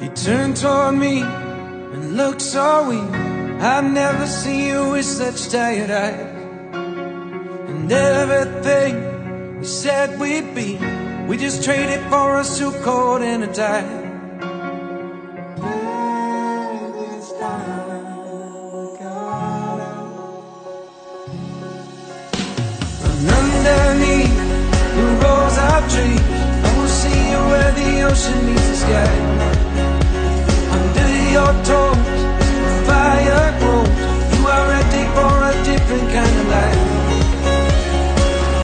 You turned toward me and looked so weak. I've never seen you with such tired eyes. And everything we said we'd be, we just traded for a suit coat and a tie. And underneath the rows of trees, I will see you where the ocean meets the sky.